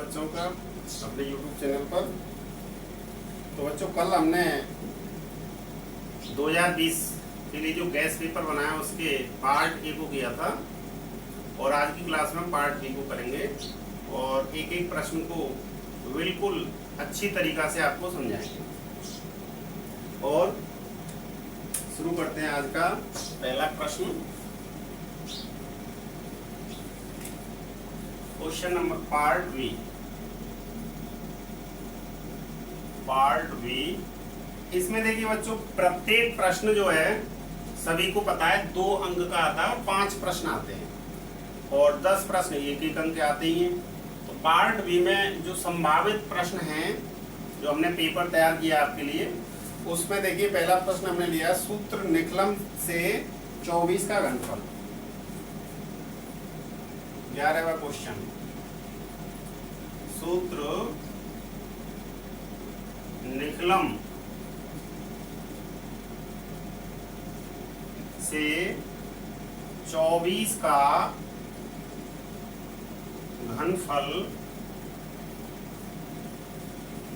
बच्चों का अपने YouTube चैनल पर। तो बच्चों कल हमने 2020 के लिए जो गैस पेपर बनाया उसके पार्ट ए को किया था और आज की क्लास में पार्ट बी को करेंगे और एक एक प्रश्न को बिल्कुल अच्छी तरीक़ा से आपको समझाएंगे। और शुरू करते हैं आज का पहला प्रश्न। Question number part B. इसमें देखिए बच्चों, प्रत्येक प्रश्न जो है सभी को पता है 2 अंक का आता है और 5 प्रश्न आते हैं और 10 प्रश्न एक एक अंक के आते ही हैं। तो पार्ट बी में जो संभावित प्रश्न हैं जो हमने पेपर तैयार किया आपके लिए, उसमें देखिए पहला प्रश्न हमने लिया सूत्र निकलम से 24 का घनफल। 11वां क्वेश्चन, सूत्र निकलम से 24 का घनफल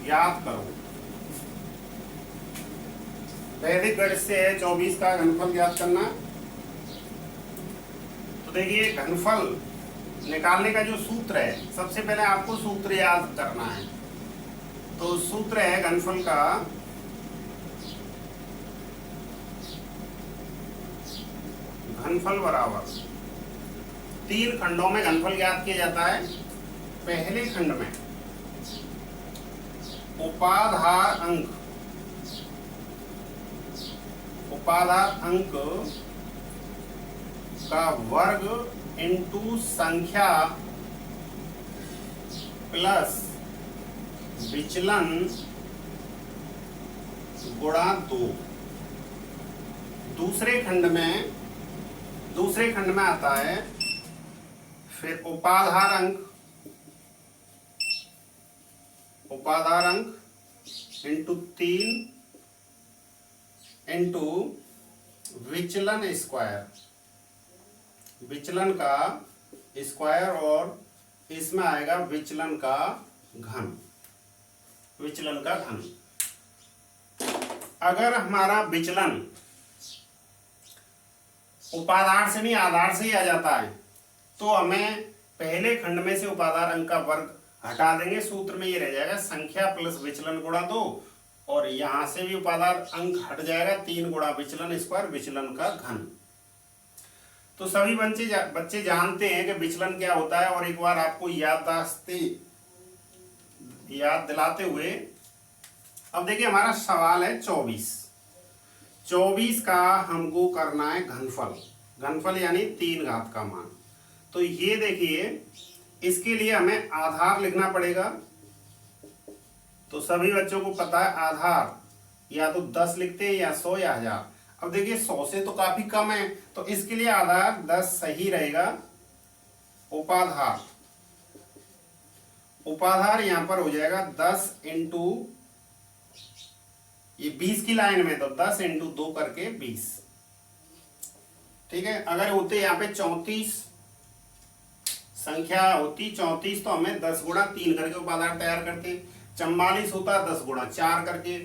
ज्ञात करो। वैदिक गणित से है 24 का घनफल ज्ञात करना। तो देखिए घनफल निकालने का जो सूत्र है, सबसे पहले आपको सूत्र याद करना है। तो सूत्र है घनफल का घनफल बराबर 3 खंडों में घनफल ज्ञात किया जाता है। पहले खंड में उपाधार अंक का वर्ग इंटू संख्या प्लस विचलन गुणा 2। दूसरे खंड में आता है फिर उपाधार अंक इंटू 3 इंटू विचलन का स्क्वायर और इसमें आएगा विचलन का घन। अगर हमारा विचलन उपाधार से नहीं आधार से ही आ जाता है तो हमें पहले खंड में से उपाधार अंक का वर्ग हटा देंगे। सूत्र में ये रह जाएगा संख्या प्लस विचलन गुणा 2 और यहां से भी उपाधार अंक हट जाएगा 3 गुणा विचलन स्क्वायर विचलन का घन। तो सभी बच्चे जानते हैं कि विचलन क्या होता है और एक बार आपको याद दिलाते हुए अब देखिए हमारा सवाल है 24 का हमको करना है घनफल यानी 3 घात का मान। तो ये देखिए इसके लिए हमें आधार लिखना पड़ेगा। तो सभी बच्चों को पता है आधार या तो 10 लिखते हैं या 100 या 1000। अब देखिए 100 से तो काफी कम है तो इसके लिए आधार 10 सही रहेगा। उपाधार यहां पर हो जाएगा 10 इंटू ये 20 की लाइन में तो 10 इंटू 2 करके 20। ठीक है, अगर होते यहाँ पे 34 संख्या होती 34 तो हमें 10 गुणा 3 करके उपाधार तैयार करते। 44 होता 10 गुणा 4 करके।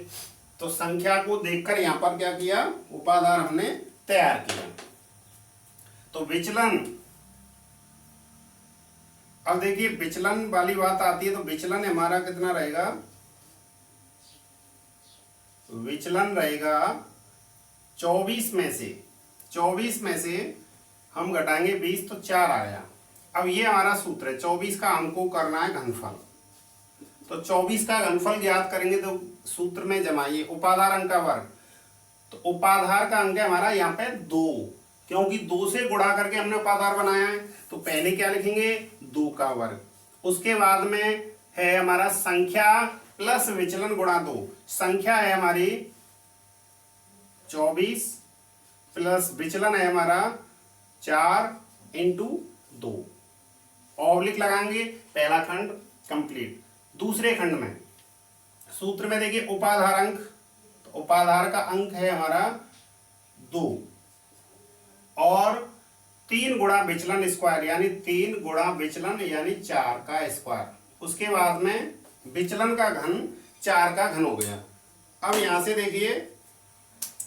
तो संख्या को देखकर यहां पर क्या किया, उपाधार हमने तैयार किया। तो विचलन, अब देखिए विचलन वाली बात आती है तो विचलन हमारा कितना रहेगा, विचलन रहेगा 24 में से हम घटाएंगे 20 तो 4 आ गया। अब ये हमारा सूत्र है 24 का हमको करना है घनफल। तो 24 का घनफल ज्ञात करेंगे तो सूत्र में जमाइए उपाधार अंक का वर्ग। तो उपाधार का अंक है हमारा यहाँ पे 2, क्योंकि 2 से गुणा करके हमने उपाधार बनाया है। तो पहले क्या लिखेंगे 2 का वर्ग। उसके बाद में है हमारा संख्या प्लस विचलन गुणा 2। संख्या है हमारी 24 प्लस विचलन है हमारा 4 इंटू 2। ऑब्लिक लगाएंगे, पहला खंड कंप्लीट। दूसरे खंड में सूत्र में देखिए उपाधार अंक, तो उपाधार का अंक है हमारा 2 और 3 गुणा विचलन स्क्वायर यानी 3 गुणा विचलन यानी 4 का स्क्वायर। उसके बाद में विचलन का घन 4 का घन हो गया। अब यहां से देखिए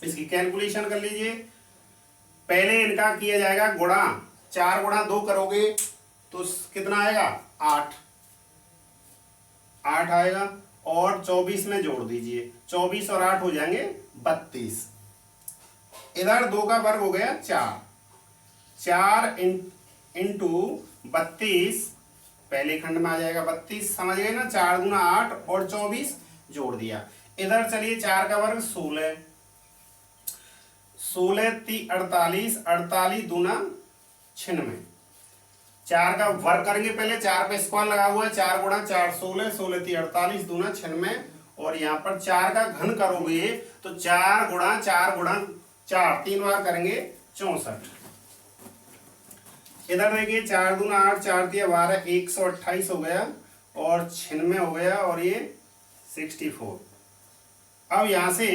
इसकी कैलकुलेशन कर लीजिए। पहले इनका किया जाएगा गुणा, 4 गुणा 2 करोगे तो कितना आएगा 8 आएगा, और 24 में जोड़ दीजिए, 24 और 8 हो जाएंगे 32। इधर 2 का वर्ग हो गया 4 इंटू 32, पहले खंड में आ जाएगा 32, समझ गए ना। 4 गुना 8 और 24 जोड़ दिया। इधर चलिए 4 का वर्ग 16, 48, 48 दूना 96। 4 का वर्ग करेंगे, पहले 4 पे स्क्वायर लगा हुआ है, 4 गुणा 4 16, 16 3 48 दूना 96, और यहाँ पर 4 का घन करोगे तो 4 गुणा 4 3 बार करेंगे 64। इधर देखिए 4 दूना 8, 4 दिया 12, 128 हो गया, और 96 हो गया, और ये 64। अब यहां से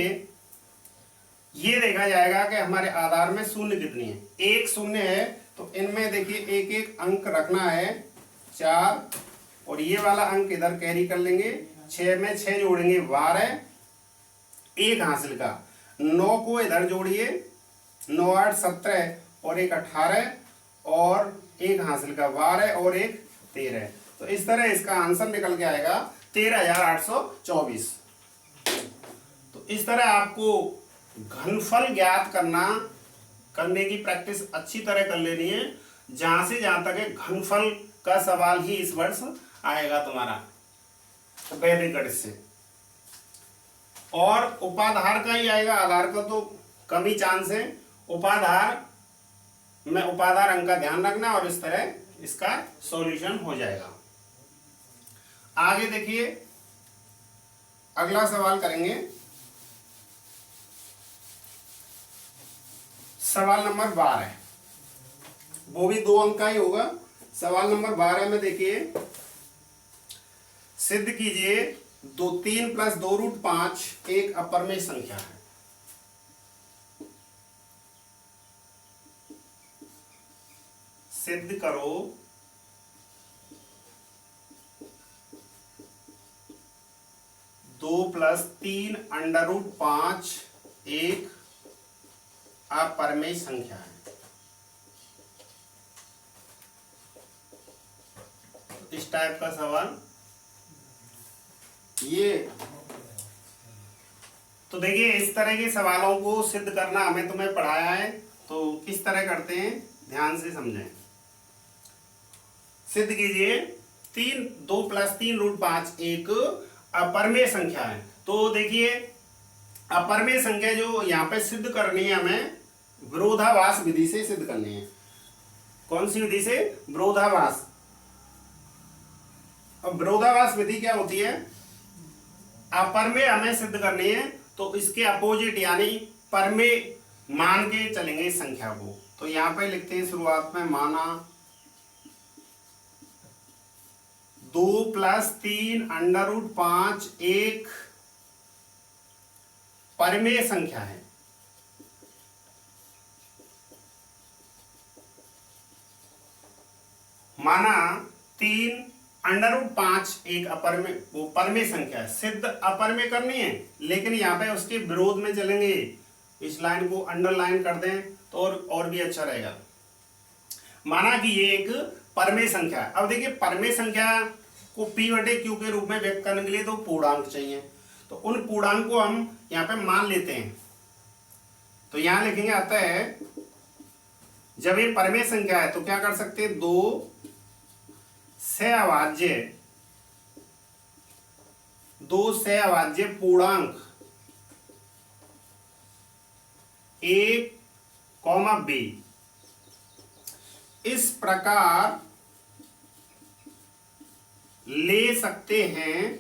ये देखा जाएगा कि हमारे आधार में शून्य कितनी है। एक शून्य है, तो इनमें देखिए एक एक अंक रखना है 4, और ये वाला अंक इधर कैरी कर लेंगे। 6 में 6 जोड़ेंगे 12, एक हासिल का 9 को इधर जोड़िए, 9 8 17, और एक 18, और एक हासिल का 12, और एक 13। तो इस तरह इसका आंसर निकल के आएगा 13,824। तो इस तरह आपको घनफल ज्ञात करने की प्रैक्टिस अच्छी तरह कर लेनी है। जहां से जहां तक है घनफल का सवाल ही इस वर्ष आएगा तुम्हारा वैदिक गणित से, और उपाधार का ही आएगा, आधार का तो कम ही चांस है। उपाधार में उपाधार अंक का ध्यान रखना, और इस तरह इसका सॉल्यूशन हो जाएगा। आगे देखिए अगला सवाल करेंगे, सवाल नंबर 12, वो भी 2 अंक का ही होगा। सवाल नंबर 12 में देखिए, सिद्ध कीजिए 3 + 2√5 एक अपरिमेय संख्या है। सिद्ध करो 2 + 3 √5 एक अपरिमेय संख्या है। इस टाइप का सवाल ये, तो देखिए इस तरह के सवालों को सिद्ध करना हमें तुम्हें पढ़ाया है, तो किस तरह करते हैं ध्यान से समझें। सिद्ध कीजिए 2 + 3√5 एक अपरिमेय संख्या है। तो देखिए अपरिमेय संख्या जो यहाँ पे सिद्ध करनी है, हमें विरोधाभास विधि से सिद्ध करनी है। कौन सी विधि से? विरोधाभास। अब विरोधाभास विधि क्या होती है? अपरिमेय हमें सिद्ध करनी है, तो इसके अपोजिट यानी परिमेय मान के चलेंगे इस संख्या को। तो यहां पे लिखते हैं शुरुआत में, माना 2 + 3 √5 एक परिमेय संख्या है। माना 3 √5 एक परिमेय संख्या है। सिद्ध अपरिमेय करनी है, लेकिन यहाँ पे उसके विरोध में चलेंगे। इस लाइन को अंडरलाइन कर दें तो और भी अच्छा रहेगा। माना कि ये एक परिमेय संख्या है। अब देखिए परिमेय संख्या को P/Q के रूप में व्यक्त करने के लिए तो पूर्णांक चाहिए, तो उन पूर्णांक को हम यहाँ पे मान लेते हैं। तो यहां लिखेंगे, अतः जब ये परिमेय संख्या है तो क्या कर सकते हैं, 2 से अभाज्य पूर्णांक A, B इस प्रकार ले सकते हैं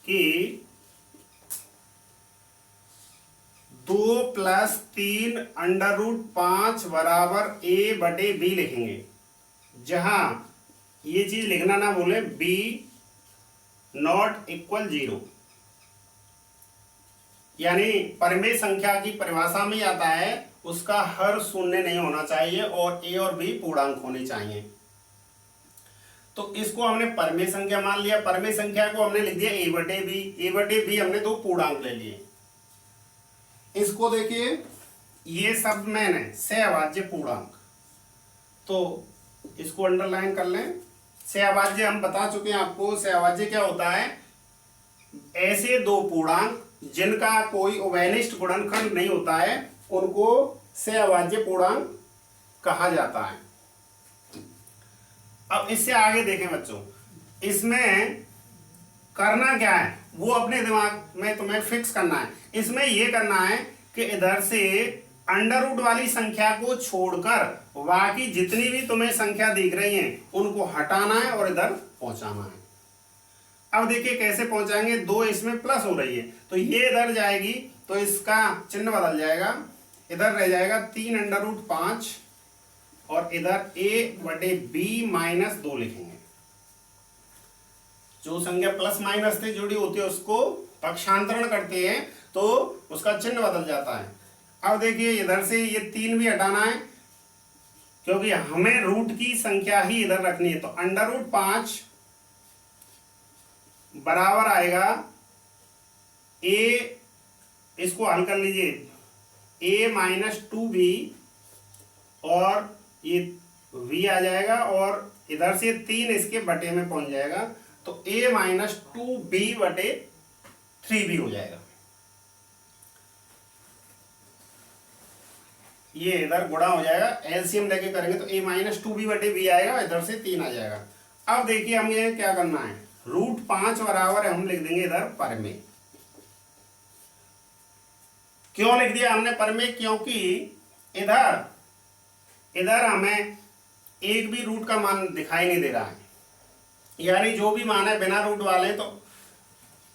कि 2 + 3 √5 बराबर A/B लिखेंगे, जहां ये चीज लिखना ना बोले B ≠ 0, यानी परिमेय संख्या की परिभाषा में आता है उसका हर शून्य नहीं होना चाहिए और A और B पूर्णांक होने चाहिए। तो इसको हमने परमेय संख्या मान लिया, परमेय संख्या को हमने लिख दिया a/b हमने दो पूर्णांक ले लिए। इसको देखिए, ये सब मैंने सहअभाज्य पूर्णांक, तो इसको अंडरलाइन कर लें। सहअभाज्य हम बता चुके हैं आपको, सहअभाज्य क्या होता है, ऐसे दो पूर्णांक जिनका कोई उभयनिष्ठ गुणनखंड नहीं होता है उनको सहअभाज्य पूर्णांक कहा जाता है। अब इससे आगे देखें बच्चों, इसमें करना क्या है वो अपने दिमाग में तुम्हें फिक्स करना है। इसमें यह करना है कि इधर से अंडर रूट वाली संख्या को छोड़कर बाकी जितनी भी तुम्हें संख्या दिख रही हैं उनको हटाना है और इधर पहुंचाना है। अब देखिए कैसे पहुंचाएंगे, 2 इसमें प्लस हो रही है तो ये इधर जाएगी तो इसका चिन्ह बदल जाएगा, इधर रह जाएगा 3√5 और इधर a/b - 2 लिखेंगे। जो संख्या प्लस माइनस से जुड़ी होती है उसको पक्षांतरण करते हैं तो उसका चिन्ह बदल जाता है। अब देखिए इधर से ये 3 भी हटाना है क्योंकि हमें रूट की संख्या ही इधर रखनी है, तो √5 बराबर आएगा a, इसको हल कर लीजिए, a - 2b और ये v आ जाएगा और इधर से 3 इसके बटे में पहुंच जाएगा तो a - 2b/3b हो जाएगा। ये इधर गुणा हो जाएगा, एलसीएम लेके करेंगे तो a - 2b/b आएगा, इधर से 3 आ जाएगा। अब देखिए हम ये क्या करना है, √5 बराबर हम लिख देंगे इधर परमेय। क्यों लिख दिया हमने परमेय, क्योंकि इधर हमें एक भी रूट का मान दिखाई नहीं दे रहा है, यानी जो भी मान है बिना रूट वाले, तो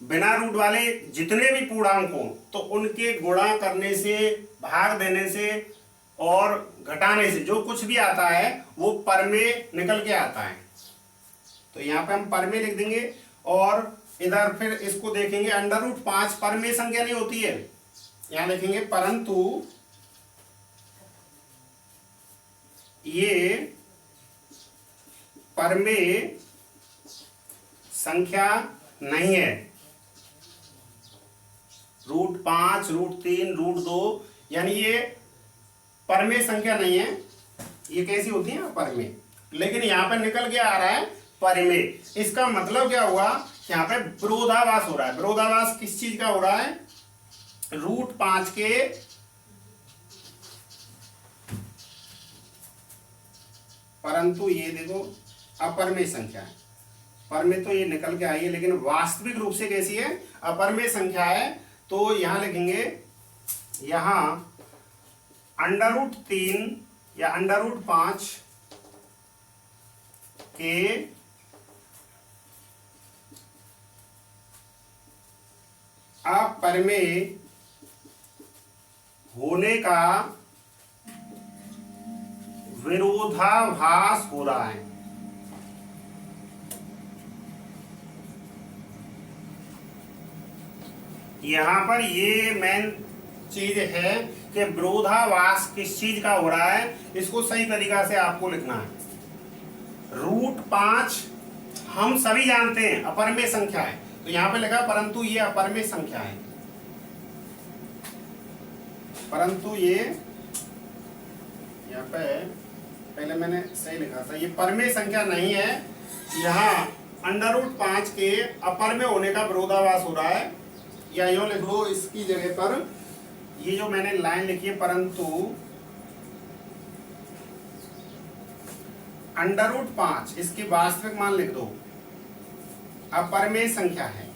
बिना रूट वाले जितने भी पूर्णांक हो तो उनके गुणा करने से, भाग देने से और घटाने से जो कुछ भी आता है वो परमेय निकल के आता है। तो यहाँ पे हम परमेय लिख देंगे और इधर फिर इसको देखेंगे √5 परमेय संख्या नहीं होती है, यहाँ लिखेंगे परंतु ये परमेय संख्या नहीं है। √5, √3, √2 यानी ये परमेय संख्या नहीं है, ये कैसी होती है परमेय, लेकिन यहाँ पे निकल के आ रहा है परमेय। इसका मतलब क्या हुआ, यहाँ पे विरोधाभास हो रहा है। विरोधाभास किस चीज का हो रहा है, √5 के परंतु ये देखो अपरमेय संख्या है। परमेय तो ये निकल के आई है लेकिन वास्तविक रूप से कैसी है, अपरमेय संख्या है। तो यहां लिखेंगे, यहां √3 या √5 के अपरमेय होने का विरोधाभास हो रहा है। यहां पर ये मेन चीज है कि विरोधाभास किस चीज का हो रहा है, इसको सही तरीका से आपको लिखना है। √5 हम सभी जानते हैं अपरमेय संख्या है, तो यहां पे लिखा परंतु ये अपरमेय संख्या है, परंतु ये यहाँ पे पहले मैंने सही लिखा था, ये परमेय संख्या नहीं है। यहाँ √5 के अपरमेय होने का विरोधाभास हो रहा है, या यूं लिख लो इसकी जगह पर, ये जो मैंने लाइन लिखी है परंतु √5 इसकी वास्तविक मान लिख दो, अपरमेय संख्या है।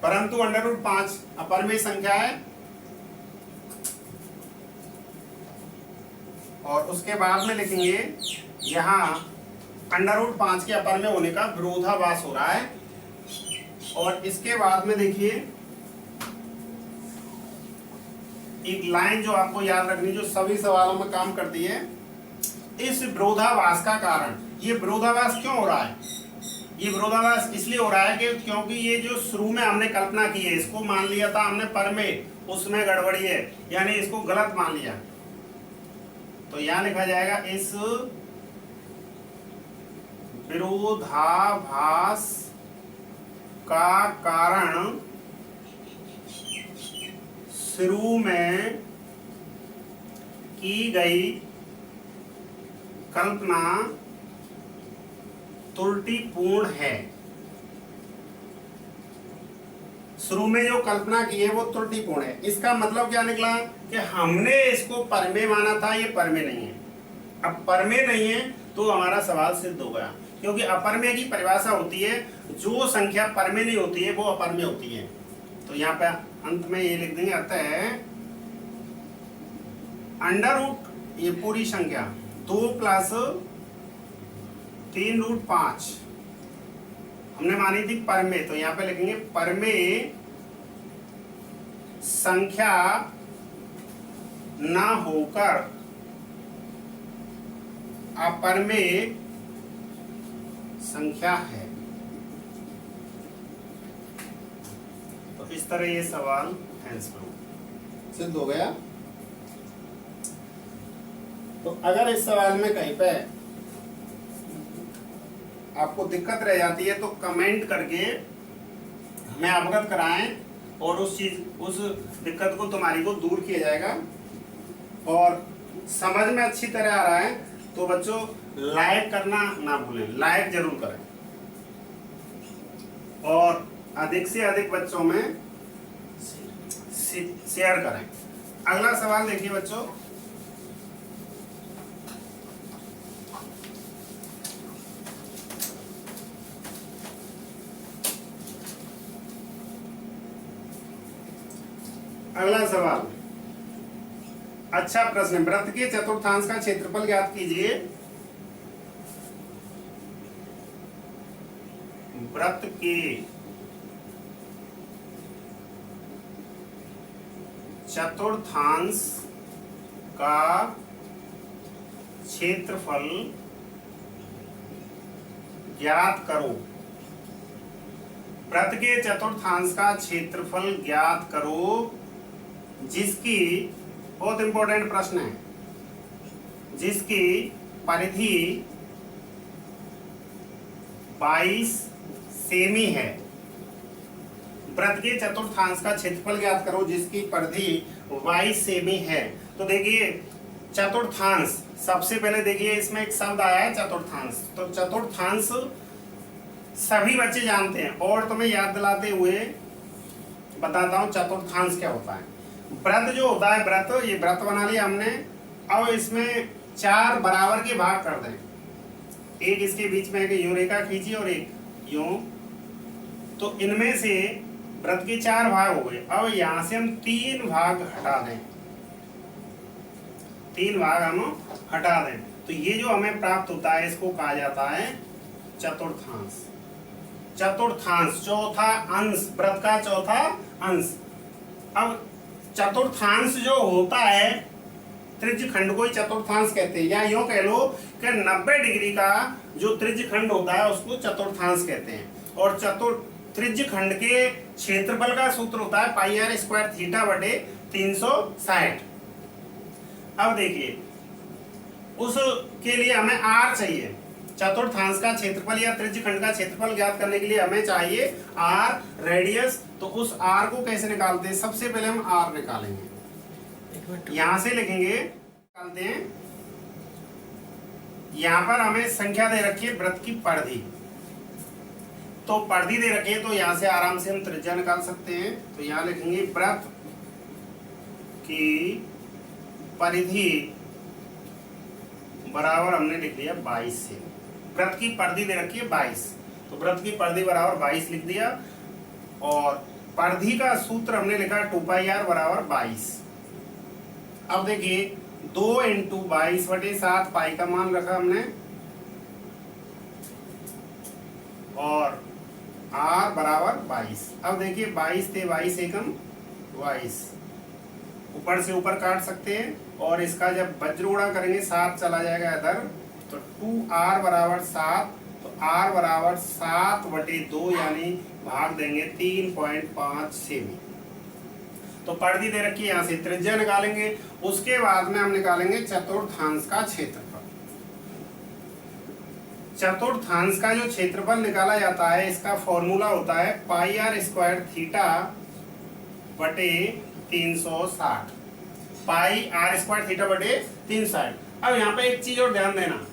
परंतु √5 अपरमेय संख्या है और उसके बाद में लिखेंगे यहां √5 के अपरमेय होने का विरोधाभास हो रहा है। और इसके बाद में देखिए एक लाइन जो आपको याद रखनी, जो सभी सवालों में काम करती है, इस विरोधाभास का कारण, ये विरोधाभास क्यों हो रहा है, ये विरोधाभास इसलिए हो रहा है कि क्योंकि ये जो शुरू में हमने कल्पना की है, इसको मान लिया था हमने परमेय, उसमें गड़बड़ी है, यानी इसको गलत मान लिया। तो यहां लिखा जाएगा इस विरोधाभास का कारण शुरू में की गई कल्पना त्रुटिपूर्ण है। शुरू में जो कल्पना की है वो त्रुटिपूर्ण है। इसका मतलब क्या निकला कि हमने इसको परमेय माना था, ये परमेय नहीं है। अब परमेय नहीं है तो हमारा सवाल सिद्ध हो गया, क्योंकि अपरमेय की परिभाषा होती है जो संख्या परमेय नहीं होती है वो अपरमेय होती है। तो यहाँ पे अंत में ये लिख देंगे, अतः अंडर रूट ये पूरी संख्या 2 प्लस 3√5 हमने मानी थी परमेय, तो यहाँ पे लिखेंगे परमेय संख्या ना होकर अपरमेय संख्या है। तो इस तरह ये सवाल आंसर सिद्ध हो गया। तो अगर इस सवाल में कहीं पे आपको दिक्कत रह जाती है तो कमेंट करके हमें अवगत कराएं और उस दिक्कत को तुम्हारी को दूर किया जाएगा। और समझ में अच्छी तरह आ रहा है तो बच्चों लाइक करना ना भूलें, लाइक जरूर करें और अधिक से अधिक बच्चों में शेयर करें। अगला सवाल देखिए बच्चों, अगला सवाल अच्छा प्रश्न है। वृत्त के चतुर्थांश का क्षेत्रफल ज्ञात कीजिए। वृत्त के चतुर्थांश का क्षेत्रफल ज्ञात करो। वृत्त के चतुर्थांश का क्षेत्रफल ज्ञात करो जिसकी, बहुत इंपॉर्टेंट प्रश्न है, जिसकी परिधि 22 सेमी है। वृत्त के चतुर्थांश का क्षेत्रफल ज्ञात करो जिसकी परिधि 22 सेमी है। तो देखिए चतुर्थांश, सबसे पहले देखिए इसमें एक शब्द आया है चतुर्थांश। तो चतुर्थांश सभी बच्चे जानते हैं और तुम्हें याद दिलाते हुए बताता हूं चतुर्थांश क्या होता है। वृत्त जो होता है, वृत्त, ये वृत्त बना लिया हमने। अब इसमें 4 बराबर के भाग कर दें। एक इसके बीच में एक यूं रेखा खींची और एक यूं, तो इनमें से वृत्त के 4 भाग हो गए। अब यहां से हम 3 भाग हटा दें, 3 भाग हम हटा दें तो ये जो हमें प्राप्त होता है इसको कहा जाता है चतुर्थांश। चतुर्थांश चौथा अंश, वृत्त का चौथा अंश। अब चतुर्थांश जो होता है, त्रिज्यखंड को ही चतुर्थांश कहते हैं, या यूं कह लो कि 90 डिग्री का जो त्रिज्यखंड होता है उसको चतुर्थांश कहते हैं। और त्रिज्यखंड के क्षेत्रफल का सूत्र होता है πr² थीटा बटे 360। अब देखिए उसके लिए हमें r चाहिए। चतुर्थांश का क्षेत्रफल या त्रिज्यखंड का क्षेत्रफल ज्ञात करने के लिए हमें चाहिए r रेडियस। तो उस r को कैसे निकालते हैं? सबसे पहले हम r निकालेंगे, यहां से लिखेंगे, निकालते हैं। यहां पर हमें संख्या दे रखी है वृत्त की परिधि, तो परिधि दे रखी है तो यहां से आराम से हम त्रिज्या निकाल सकते हैं। तो यहां लिखेंगे वृत्त की परिधि बराबर, हमने लिख दिया 22 से। वृत्त की परिधि दे रखी है 22, तो वृत्त की परिधि बराबर 22 लिख दिया। और परिधि का सूत्र हमने लिखा 2πr बराबर 22। अब देखिए 2 × 22/7 पाई का मान रखा हमने, और r बराबर 22। अब देखिए 22 थे 22 एकम 22, ऊपर से ऊपर काट सकते हैं और इसका जब वज्रोड़ा करेंगे 7 चला जाएगा इधर, तो 2r बराबर 7, तो r बराबर 7/2 यानी भाग देंगे 3.5 सेमी। तो परिधि दे रखी है, यहाँ से त्रिज्या निकालेंगे। उसके बाद में हम निकालेंगे चतुर्थांश का क्षेत्रफल। चतुर्थांश का जो क्षेत्रफल निकाला जाता है, इसका फॉर्मूला होता है पाई आर स्क्वायर थीटा बटे 360, पाई आर स्क्वायर थीटा बटे 360। अब यहाँ पे एक चीज और ध्यान देना,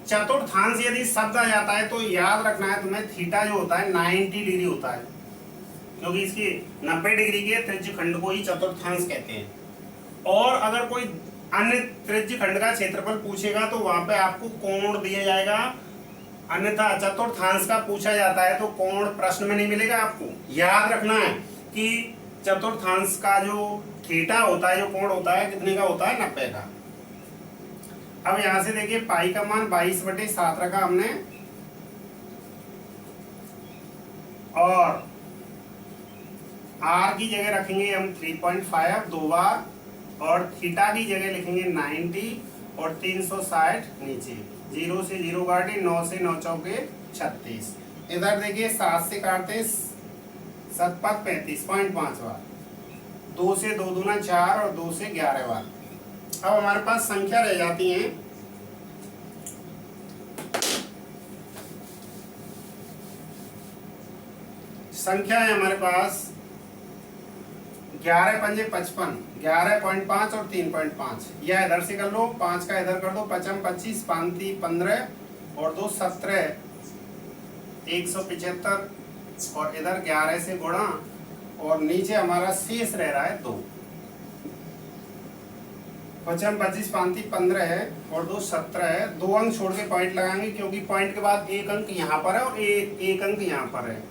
चतुर्थांश यदि शब्द आ जाता है तो याद रखना है तुम्हें, थीटा जो होता है 90 डिग्री होता है, क्योंकि इसकी 90 डिग्री के त्रिज्य खंड को ही चतुर्थांश कहते हैं। और अगर कोई अन्य त्रिज्य खंड का क्षेत्रफल पूछेगा तो वहां पे आपको कोण दिया जाएगा, अन्यथा चतुर्थांश का पूछा जाता है तो कोण प्रश्न में नहीं मिलेगा। आपको याद रखना है कि चतुर्थांश का जो थीटा होता है, जो कोण होता है, कितने का होता है, 90 का। अब यहां से देखिए पाई का मान 22/7 रखा हमने, और आर की जगह रखेंगे हम 3.5 दो बार, और थीटा की जगह लिखेंगे 90 और 360 नीचे, 0 से 0 काटे, 9 से 9 चौके 36। इधर देखिए 7 से काटते 7 5 35.5 बार, 2 से 2 दूना 4 और 2 से 11 बार। अब हमारे पास संख्या रह जाती है संख्या है हमारे पास 11 पंजे 55, 11.5 और 3.5। यह इधर से कर लो, 5 का इधर कर दो, 55 25, 5 15 और 2 17, 175, और इधर 11 से गुणा, और नीचे हमारा शेष रह रहा है 2। 55 25 5 15 है और 2 17 है। 2 अंक छोड़ के पॉइंट लगाएंगे, क्योंकि पॉइंट के बाद एक अंक यहाँ पर है और एक अंक यहाँ पर है।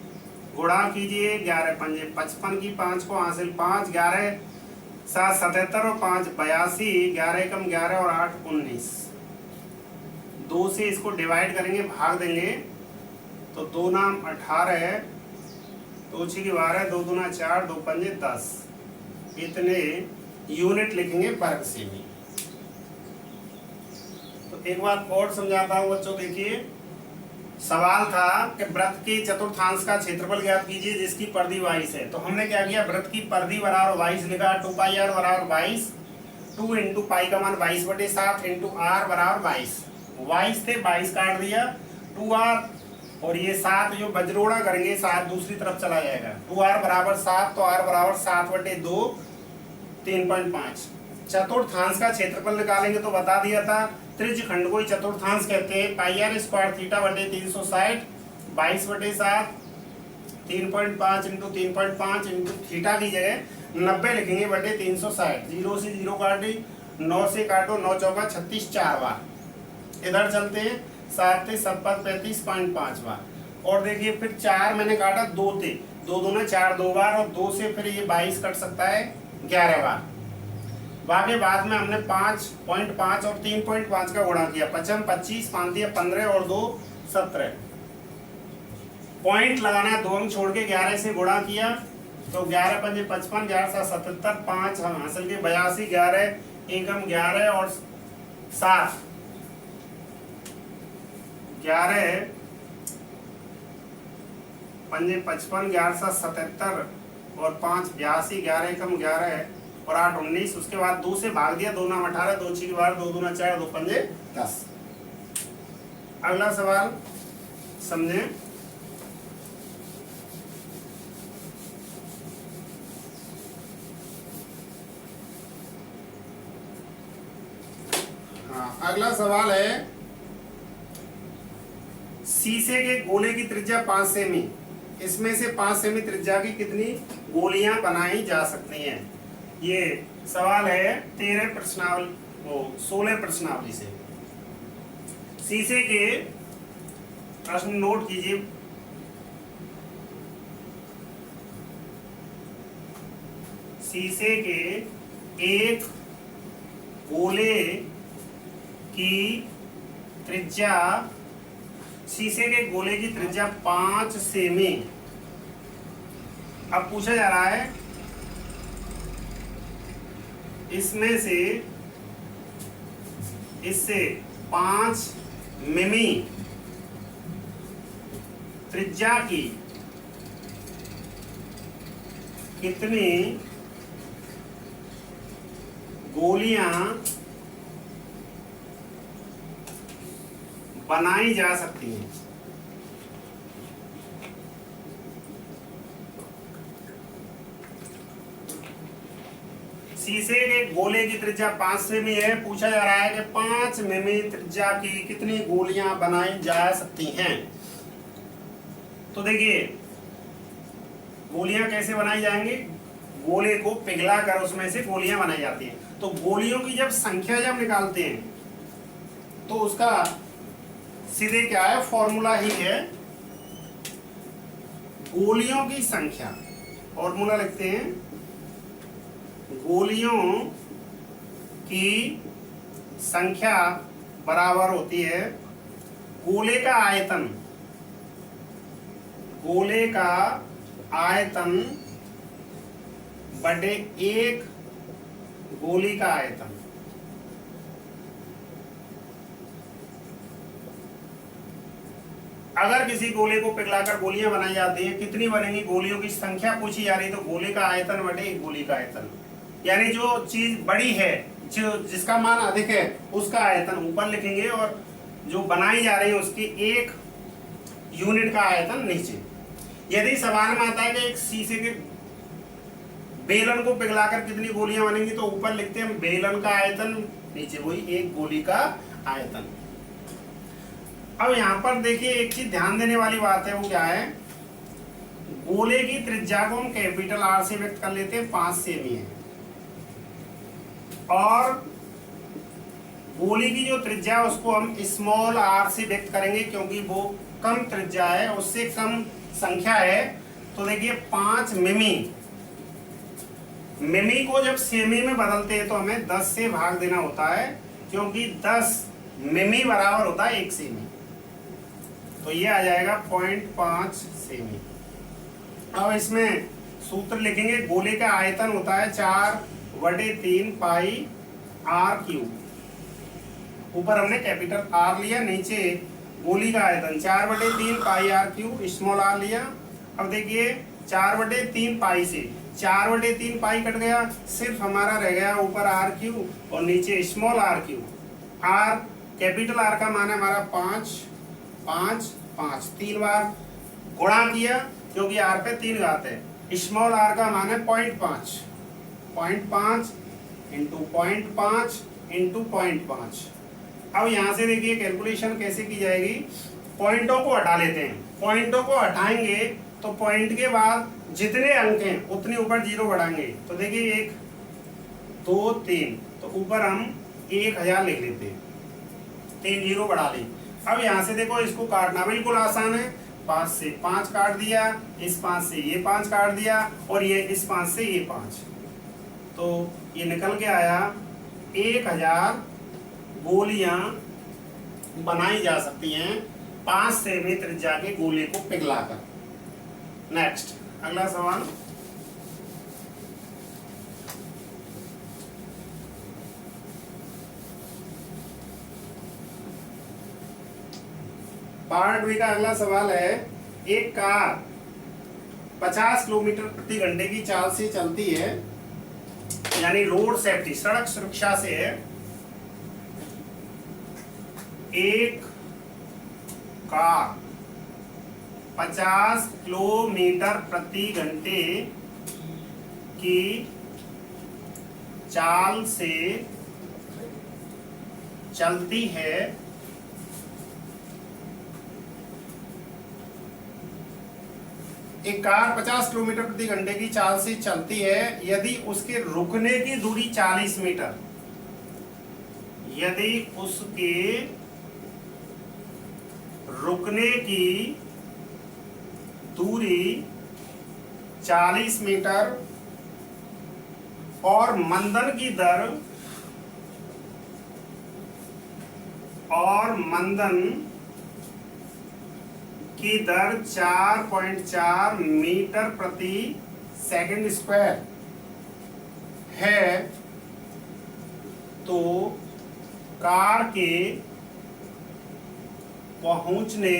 गुणा कीजिए, 11 पंजे 55 की 5 को हासिल 5, 11 7 77 और 5 82, 11 कम 11 और 8 19। 2 से इसको डिवाइड करेंगे, भाग देंगे, तो 2 नाम 18 है, 2 6 12, 2 दूना 4, 2 पंजे 10। इतने यूनिट लिखेंगे वर्ग सेमी। तो एक बार और समझाता हूँ बच्चों, देखिए सवाल था कि वृत्त के चतुर्थांश का क्षेत्रफल ज्ञात कीजिए जिसकी परिधि 22 है। तो हमने क्या किया, वृत्त की परिधि बराबर 22 लिखा, 2 पाई आर बराबर 22, 2 इंटू पाई का मान 22/7 इंटू आर बराबर 22। 22 थे, 22 काट दिया, 2r, और ये 7 जो बजरोड़ा करेंगे 7 दूसरी तरफ चला जाएगा, 2r बराबर 7, तो r बराबर 7/2 3.5। चतुर्थांश का क्षेत्रफल निकालेंगे तो बता दिया था, त्रिज्य खंड को ही चतुर्थांश कहते हैं। पाई आर स्क्वायर थीटा बटे 360, 22/7, 3.5 इंटू 3.5 इंटू थीटा की जगह 90 लिखेंगे बटे 360, 0 से 0 काटे, 9 से काटो, 9 चौका 36, 4 बार। इधर चलते हैं, 7 से 7 35.5 बार, और देखिए फिर 4 मैंने काटा, 2 थे, 2 दूना 4 2 बार, और 2 से फिर ये 22 कट सकता है 11 बार। बाकी बाद में हमने 5.5 और 3.5 का गुणा किया, 55 25, 5 दिया 15 और 2 17। पॉइंट लगाना है, 2 अंक छोड़ के 11 से गुणा किया, तो 11 पंजे 55, 11 7 77, 5 हम हासिल के 82, 11 एकम 11 और 7, 11 पंजे 55, 11 7 77 और 5 82, 11 एकम 11 और 8 19। उसके बाद 2 से भाग दिया, 2 नाम 18, 2 6 12, 2 दूना 4, 2 पंजे 10। अगला सवाल समझे। हाँ, अगला सवाल है, शीशे के गोले की त्रिज्या 5 सेमी, इसमें से 5 सेमी त्रिज्या की कितनी गोलियां बनाई जा सकती हैं। ये सवाल है 13 प्रश्नावली, 16 प्रश्नावली से। शीशे के प्रश्न नोट कीजिए। शीशे के एक गोले की त्रिज्या, शीशे के गोले की त्रिज्या 5 सेमी। अब पूछा जा रहा है इसमें से, इससे 5 मिमी त्रिज्या की कितनी गोलियां बनाई जा सकती हैं। शीशे के गोले की त्रिज्या 5 सेमी है। पूछा जा रहा है कि 5 मिमी त्रिज्या की कितनी गोलियां बनाई जा सकती हैं। तो देखिए गोलियां कैसे बनाई जाएंगी, गोले को पिघलाकर उसमें से गोलियां बनाई जाती हैं। तो गोलियों की जब संख्या जब निकालते हैं तो उसका सीधे क्या है, फॉर्मूला ही है गोलियों की संख्या। फॉर्मूला लिखते हैं गोलियों की संख्या बराबर होती है गोले का आयतन, गोले का आयतन बटे एक गोली का आयतन। अगर किसी गोले को पिघलाकर गोलियां बनाई जाती हैं, कितनी बनेंगी, गोलियों की संख्या पूछी जा रही, तो गोले का आयतन बटे एक गोली का आयतन, यानी जो चीज बड़ी है, जो जिसका मान अधिक है उसका आयतन ऊपर लिखेंगे और जो बनाई जा रही है उसकी एक यूनिट का आयतन नीचे। यदि सवाल में आता है कि एक शीशे के बेलन को पिघलाकर कितनी गोलियां बनेंगी, तो ऊपर लिखते हैं बेलन का आयतन, नीचे वही एक गोली का आयतन। अब यहां पर देखिए एक चीज ध्यान देने वाली बात है, वो क्या है, गोले की त्रिज्या को हम कैपिटल आर से व्यक्त कर लेते हैं, 5 सेमी है, और गोली की जो त्रिज्या है उसको हम स्मॉल आर से व्यक्त करेंगे क्योंकि वो कम त्रिज्या है, उससे कम संख्या है। तो देखिए 5 मिमी, मिमी को जब सेमी में बदलते हैं तो हमें 10 से भाग देना होता है क्योंकि 10 मिमी बराबर होता है 1 सेमी। तो ये आ जाएगा 0.5 सेमी। अब इसमें सूत्र लिखेंगे, गोले का आयतन होता है 4/3 पाई आर क्यूब। ऊपर हमने कैपिटल आर लिया, नीचे गोली का आयतन 4/3 पाई आर क्यूब स्मॉल आर लिया। अब देखिए 4/3 पाई से 4/3 पाई कट गया, सिर्फ हमारा रह गया ऊपर आर क्यूब और नीचे small R cube. R capital R का मान है हमारा 5 5 5, 3 बार गुणा किया क्योंकि आर पे 3 घात है। स्मॉल आर का मान है 0.5, 0.5 इंटू 0.5 इंटू 0.5। अब यहाँ से देखिए कैलकुलेशन कैसे की जाएगी, पॉइंटों को हटा लेते हैं। पॉइंटों को हटाएंगे तो पॉइंट के बाद जितने अंक हैं उतने ऊपर 0 बढ़ाएंगे। तो देखिए 1 2 3, तो ऊपर हम 1000 लिख लेते हैं, 3 0 बढ़ा ली। अब यहाँ से देखो इसको काटना बिल्कुल आसान है, 5 से 5 काट दिया, इस 5 से ये 5 काट दिया और ये इस 5 से ये 5, तो ये निकल के आया 1000 गोलियां बनाई जा सकती हैं 5 सेमी त्रिज्या के गोले को पिघलाकर। नेक्स्ट अगला सवाल, पार्ट बी का अगला सवाल है, एक कार 50 किलोमीटर प्रति घंटे की चाल से चलती है, यानी रोड सेफ्टी सड़क सुरक्षा से है। एक कार 50 किलोमीटर प्रति घंटे की चाल से चलती है, एक कार 50 किलोमीटर प्रति घंटे की चाल से चलती है यदि उसके रुकने की दूरी 40 मीटर, यदि उसके रुकने की दूरी 40 मीटर और मंदन की दर की दर 4.4 मीटर प्रति सेकंड स्क्वायर है, तो कार के पहुंचने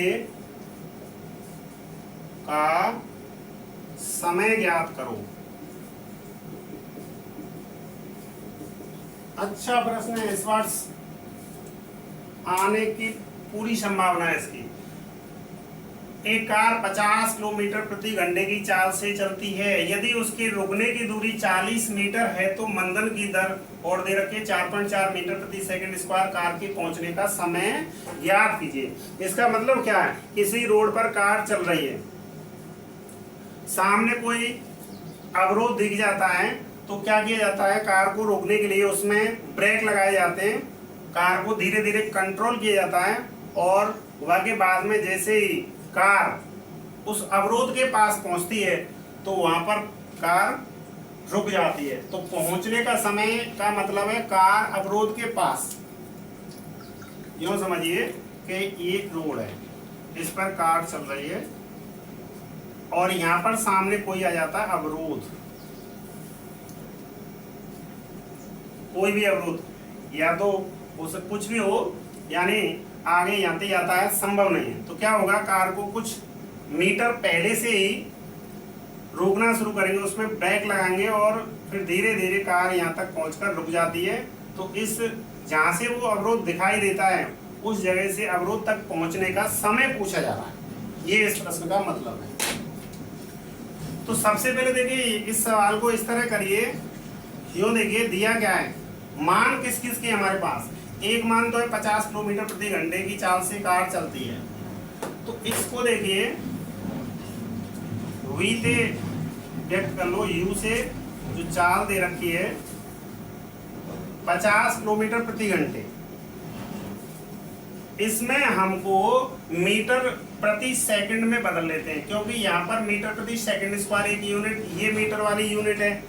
का समय ज्ञात करो। अच्छा प्रश्न है। इस बार आने की पूरी संभावना है इसकी। एक कार 50 किलोमीटर प्रति घंटे की चाल से चलती है। यदि उसके रुकने की दूरी 40 मीटर है तो मंदन की दर और दे रखी है 4.4 मीटर प्रति सेकंड स्क्वायर। कार के पहुंचने का समय ज्ञात कीजिए। इसका मतलब क्या है, किसी रोड पर कार चल रही है, सामने कोई अवरोध दिख जाता है तो क्या किया जाता है, कार को रोकने के लिए उसमें ब्रेक लगाए जाते हैं, कार को धीरे धीरे कंट्रोल किया जाता है और वह के बाद में जैसे ही कार उस अवरोध के पास पहुंचती है तो वहां पर कार रुक जाती है। तो पहुंचने का समय का मतलब है कार अवरोध के पास। यूं समझिए कि ये रोड है, इस पर कार चल रही है और यहाँ पर सामने कोई आ जाता है अवरोध, कोई भी अवरोध, या तो उसे कुछ भी हो, यानी आगे जाते जाता है संभव नहीं है। तो क्या होगा, कार को कुछ मीटर पहले से ही रोकना शुरू करेंगे, उसमें ब्रेक लगाएंगे और फिर धीरे धीरे कार यहाँ तक पहुंचकर रुक जाती है। तो इस जहाँ से वो अवरोध दिखाई देता है उस जगह से अवरोध तक पहुंचने का समय पूछा जा रहा है, ये इस प्रश्न का मतलब है। तो सबसे पहले देखिए इस सवाल को इस तरह करिए, यूं देखिए दिया क्या है, मान किस किस के हमारे पास। एक मान तो है 50 किलोमीटर प्रति घंटे की चाल से कार चलती है। तो इसको देखिए v से व्यक्त कर लो, u से जो चाल दे रखी है 50 किलोमीटर प्रति घंटे, इसमें हमको मीटर प्रति सेकंड में बदल लेते हैं, क्योंकि यहाँ पर मीटर प्रति सेकंड स्क्वायर एक यूनिट, ये मीटर वाली यूनिट है,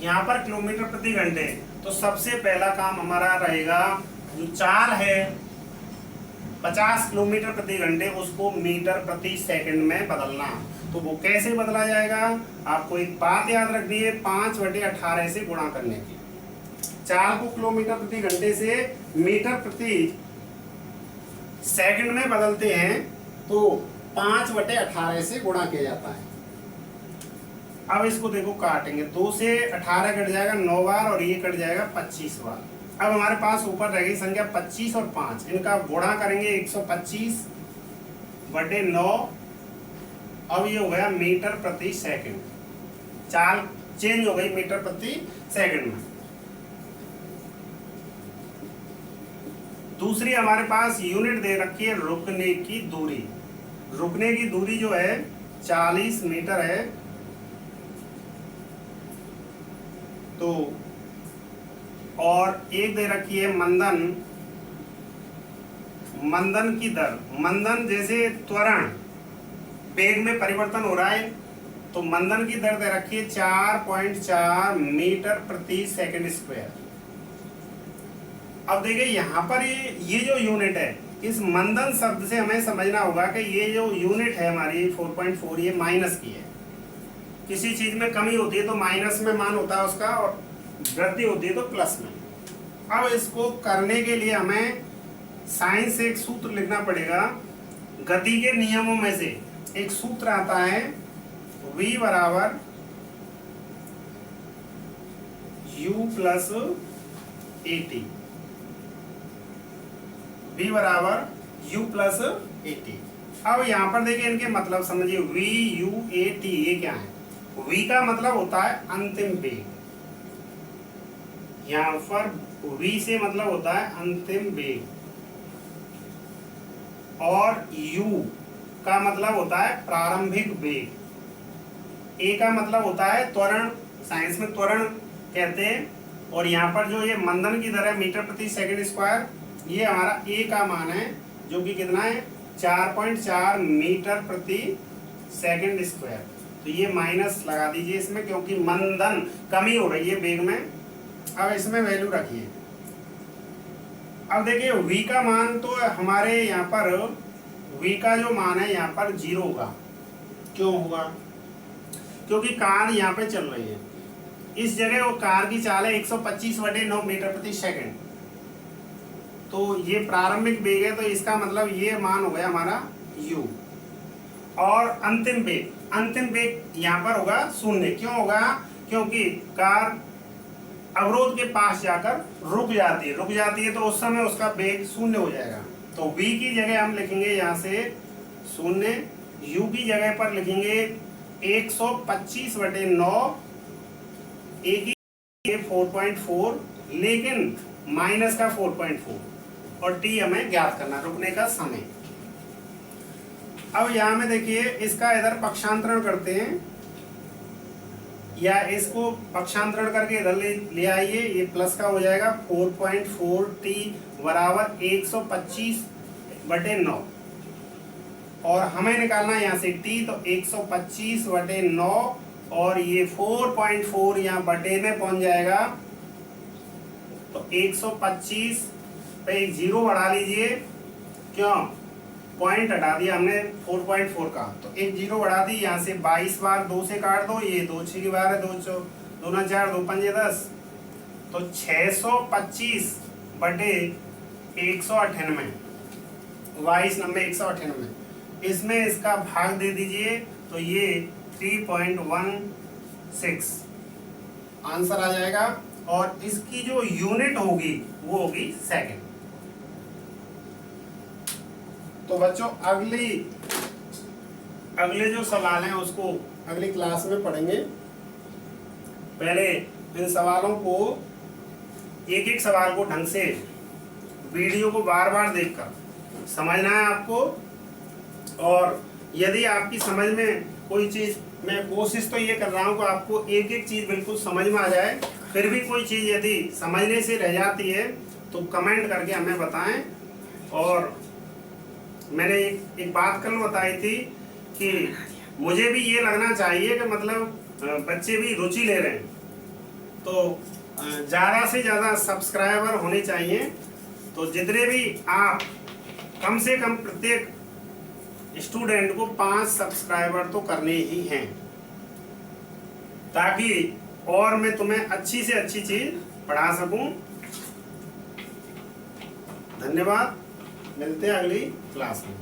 यहाँ पर किलोमीटर प्रति घंटे। तो सबसे पहला काम हमारा रहेगा जो चाल है 50 किलोमीटर प्रति घंटे उसको मीटर प्रति सेकंड में बदलना। तो वो कैसे बदला जाएगा, आपको एक बात याद रखनी है, 5/18 से गुणा करने की। चाल को किलोमीटर प्रति घंटे से मीटर प्रति सेकंड में बदलते हैं तो 5/18 से गुणा किया जाता है। अब इसको देखो काटेंगे, 2 से 18 कट जाएगा 9 बार और ये कट जाएगा 25 बार। अब हमारे पास ऊपर रहेगी संख्या 25 और 5, इनका गुणा करेंगे 125/9। अब ये हो गया मीटर प्रति सेकंड, चाल चेंज हो गई मीटर प्रति सेकंड में। दूसरी हमारे पास यूनिट दे रखी है रुकने की दूरी। रुकने की दूरी जो है 40 मीटर है। तो और एक दे रखी है मंदन, मंदन की दर, मंदन जैसे त्वरण वेग में परिवर्तन हो रहा है तो मंदन की दर दे रखी है 4.4 मीटर प्रति सेकंड स्क्वायर। अब देखिए यहाँ पर ये जो यूनिट है, इस मंदन शब्द से हमें समझना होगा कि ये जो यूनिट है हमारी 4.4 ये माइनस की है। किसी चीज में कमी होती है तो माइनस में मान होता है उसका, और वृद्धि होती है तो प्लस में। अब इसको करने के लिए हमें साइंस से एक सूत्र लिखना पड़ेगा। गति के नियमों में से एक सूत्र आता है v बराबर u प्लस AT, v बराबर u प्लस AT। अब यहाँ पर देखिए इनके मतलब समझिए, v u a t ये क्या है। v का मतलब होता है अंतिम वेग, यहाँ पर v से मतलब होता है अंतिम वेग, और u का मतलब होता है प्रारंभिक वेग, a का मतलब होता है त्वरण, साइंस में त्वरण कहते हैं, और यहाँ पर जो ये मंदन की दर है मीटर प्रति सेकंड स्क्वायर, ये हमारा a का मान है जो कि कितना है 4.4 मीटर प्रति सेकंड स्क्वायर। तो ये माइनस लगा दीजिए इसमें, क्योंकि मंदन कमी हो रही है वेग में। अब इसमें वैल्यू रखिए। अब देखिए v का मान तो हमारे यहाँ पर v का जो मान है यहाँ पर 0 होगा। क्यों होगा, क्योंकि कार यहाँ पे चल रही है, इस जगह वो कार की चाल है 125/9 मीटर प्रति सेकंड। तो ये प्रारंभिक वेग है, तो इसका मतलब ये मान हो गया हमारा u। और अंतिम वेग यहाँ पर होगा 0। क्यों होगा, क्योंकि कार अवरोध के पास जाकर रुक जाती है तो उस समय उसका वेग शून्य हो जाएगा। तो v की जगह हम लिखेंगे यहाँ से शून्य, u की जगह पर लिखेंगे 125/9, a की 4.4, लेकिन माइनस का 4.4 और t हमें ज्ञात करना, रुकने का समय। अब यहाँ में देखिए इसका इधर पक्षांतरण करते हैं, या इसको पक्षांतरण करके इधर ले आइए, ये प्लस का हो जाएगा 4.4t बराबर 125/9, और हमें निकालना है यहाँ से t, तो 125/9 और ये 4.4 यहाँ बटे में पहुंच जाएगा, तो 125 पे एक जीरो बढ़ा लीजिए, क्यों पॉइंट हटा दिया हमने 4.4 का, तो एक जीरो बढ़ा दी, यहाँ से 22 बार 2 से काट दो, ये 2 6 की बार है, 2 2 4 2 5 10, तो 625 बटे 198, 22 नंबर 198, इसमें इसका भाग दे दीजिए, तो ये 3.16 आंसर आ जाएगा, और इसकी जो यूनिट होगी वो होगी सेकंड। तो बच्चों अगले जो सवाल हैं उसको अगली क्लास में पढ़ेंगे। पहले इन सवालों को एक एक सवाल को ढंग से वीडियो को बार बार देखकर समझना है आपको, और यदि आपकी समझ में कोई चीज़, मैं कोशिश तो ये कर रहा हूँ कि आपको एक एक चीज़ बिल्कुल समझ में आ जाए, फिर भी कोई चीज़ यदि समझने से रह जाती है तो कमेंट करके हमें बताएं। और मैंने एक बात कल बताई थी कि मुझे भी ये लगना चाहिए कि मतलब बच्चे भी रुचि ले रहे हैं, तो ज़्यादा से ज़्यादा सब्सक्राइबर होने चाहिए। तो जितने भी आप कम से कम प्रत्येक स्टूडेंट को 5 सब्सक्राइबर तो करने ही हैं, ताकि और मैं तुम्हें अच्छी से अच्छी चीज़ पढ़ा सकूं। धन्यवाद, मिलते हैं अगली क्लास में।